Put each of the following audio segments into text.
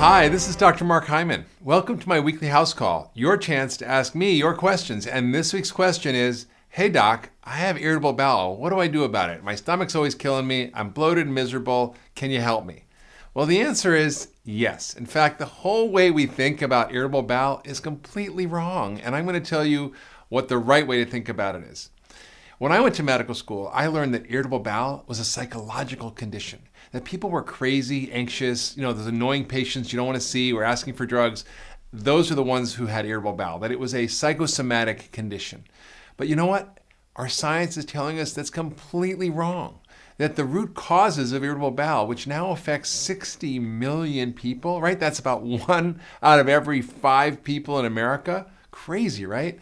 Hi, this is Dr. Mark Hyman. Welcome to my weekly house call, your chance to ask me your questions. And this week's question is, hey doc, I have irritable bowel. What do I do about it? My stomach's always killing me. I'm bloated and miserable. Can you help me? Well, the answer is yes. In fact, the whole way we think about irritable bowel is completely wrong. And I'm going to tell you what the right way to think about it is. When I went to medical school, I learned that irritable bowel was a psychological condition, that people were crazy, anxious, those annoying patients you don't want to see or asking for drugs. Those are the ones who had irritable bowel, that it was a psychosomatic condition. But you know what? Our science is telling us that's completely wrong, that the root causes of irritable bowel, which now affects 60 million people, right? That's about 1 out of every 5 people in America. Crazy, right?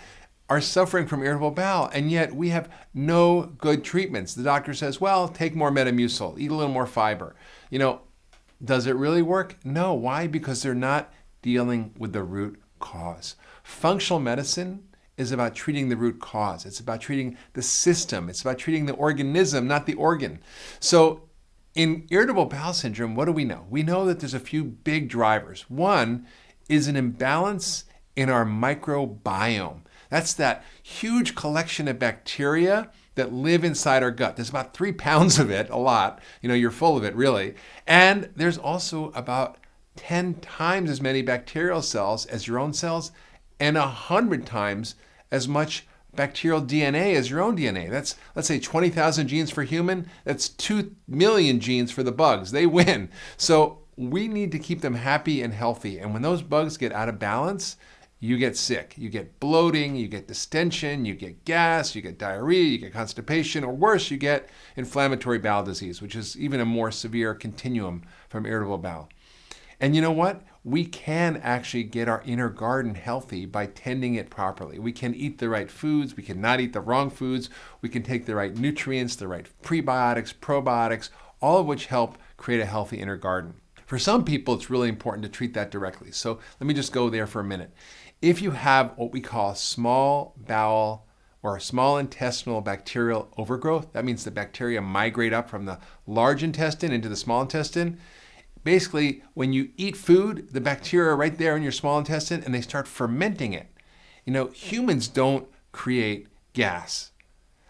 Are suffering from irritable bowel, and yet we have no good treatments. The doctor says, well, take more Metamucil, eat a little more fiber. Does it really work? No. Why? Because they're not dealing with the root cause. Functional medicine is about treating the root cause. It's about treating the system. It's about treating the organism, not the organ. So in irritable bowel syndrome, what do we know? We know that there's a few big drivers. One is an imbalance in our microbiome. That's that huge collection of bacteria that live inside our gut. There's about 3 pounds of it, a lot. You're full of it, really. And there's also about 10 times as many bacterial cells as your own cells and 100 times as much bacterial DNA as your own DNA. That's, let's say, 20,000 genes for human. That's 2 million genes for the bugs. They win. So we need to keep them happy and healthy. And when those bugs get out of balance, you get sick. You get bloating, you get distension, you get gas, you get diarrhea, you get constipation, or worse, you get inflammatory bowel disease, which is even a more severe continuum from irritable bowel. And you know what? We can actually get our inner garden healthy by tending it properly. We can eat the right foods. We can not eat the wrong foods. We can take the right nutrients, the right prebiotics, probiotics, all of which help create a healthy inner garden. For some people, it's really important to treat that directly. So let me just go there for a minute. If you have what we call small bowel or small intestinal bacterial overgrowth, that means the bacteria migrate up from the large intestine into the small intestine. Basically, when you eat food, the bacteria are right there in your small intestine and they start fermenting it. Humans don't create gas.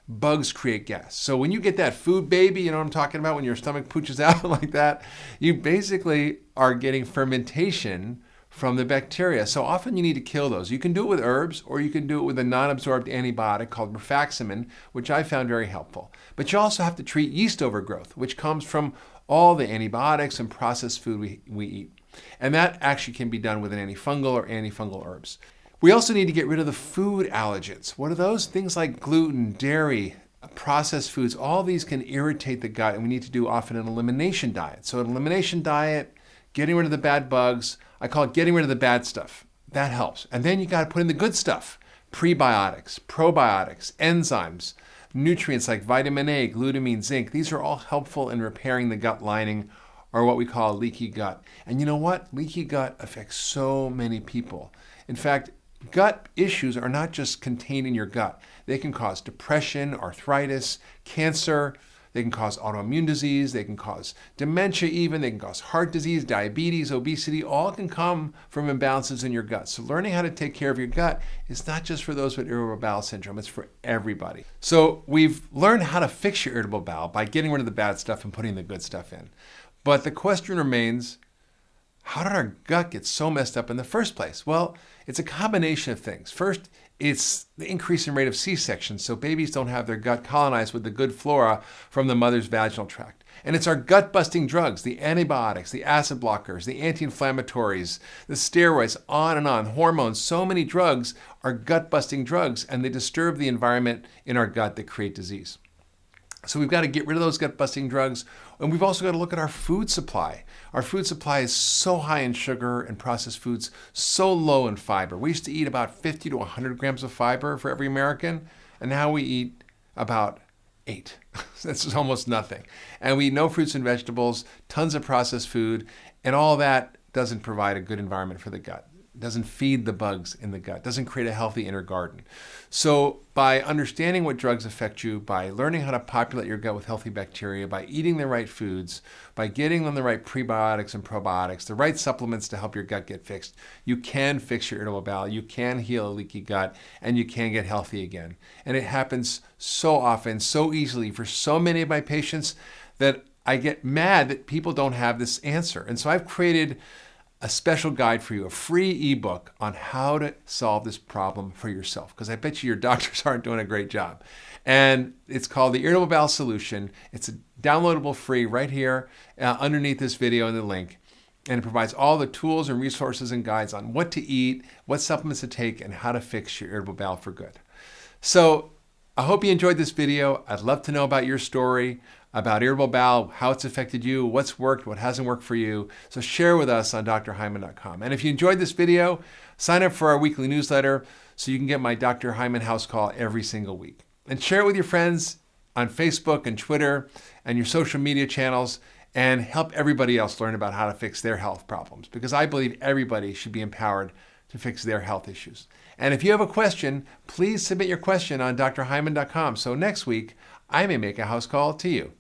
Bugs create gas. So when you get that food baby, you know what I'm talking about, when your stomach pooches out like that, you basically are getting fermentation from the bacteria. So often you need to kill those. You can do it with herbs, or you can do it with a non-absorbed antibiotic called rifaximin, which I found very helpful. But you also have to treat yeast overgrowth, which comes from all the antibiotics and processed food we eat. And that actually can be done with an antifungal or antifungal herbs. We also need to get rid of the food allergens. What are those? Things like gluten, dairy, processed foods. All these can irritate the gut, and we need to do often an elimination diet. So an elimination diet, getting rid of the bad bugs, I call it getting rid of the bad stuff. That helps. And then you got to put in the good stuff. Prebiotics, probiotics, enzymes, nutrients like vitamin A, glutamine, zinc. These are all helpful in repairing the gut lining, or what we call leaky gut. And you know what? Leaky gut affects so many people. In fact, gut issues are not just contained in your gut. They can cause depression, arthritis, cancer. They can cause autoimmune disease. They can cause dementia even. They can cause heart disease, diabetes, obesity. All can come from imbalances in your gut. So learning how to take care of your gut is not just for those with irritable bowel syndrome. It's for everybody. So we've learned how to fix your irritable bowel by getting rid of the bad stuff and putting the good stuff in. But the question remains, how did our gut get so messed up in the first place? Well, it's a combination of things. First, it's the increase in rate of C-sections, so babies don't have their gut colonized with the good flora from the mother's vaginal tract. And it's our gut-busting drugs, the antibiotics, the acid blockers, the anti-inflammatories, the steroids, on and on, hormones. So many drugs are gut-busting drugs, and they disturb the environment in our gut that create disease. So we've got to get rid of those gut-busting drugs, and we've also got to look at our food supply. Our food supply is so high in sugar and processed foods, so low in fiber. We used to eat about 50 to 100 grams of fiber for every American, and now we eat about 8. That's almost nothing. And we eat no fruits and vegetables, tons of processed food, and all that doesn't provide a good environment for the gut. doesn't feed the bugs in the gut, doesn't create a healthy inner garden. So by understanding what drugs affect you, by learning how to populate your gut with healthy bacteria, by eating the right foods, by getting on the right prebiotics and probiotics, the right supplements to help your gut get fixed, you can fix your irritable bowel, you can heal a leaky gut, and you can get healthy again. And it happens so often, so easily for so many of my patients that I get mad that people don't have this answer. And so I've created a special guide for you, a free ebook on how to solve this problem for yourself, because I bet you your doctors aren't doing a great job. And it's called the Irritable Bowel Solution. It's a downloadable free right here underneath this video in the link. And it provides all the tools and resources and guides on what to eat, what supplements to take, and how to fix your irritable bowel for good. So I hope you enjoyed this video. I'd love to know about your story, about irritable bowel, how it's affected you, what's worked, what hasn't worked for you. So share with us on drhyman.com. And if you enjoyed this video, sign up for our weekly newsletter so you can get my Dr. Hyman house call every single week. And share it with your friends on Facebook and Twitter and your social media channels, and help everybody else learn about how to fix their health problems, because I believe everybody should be empowered to fix their health issues. And if you have a question, please submit your question on drhyman.com so next week I may make a house call to you.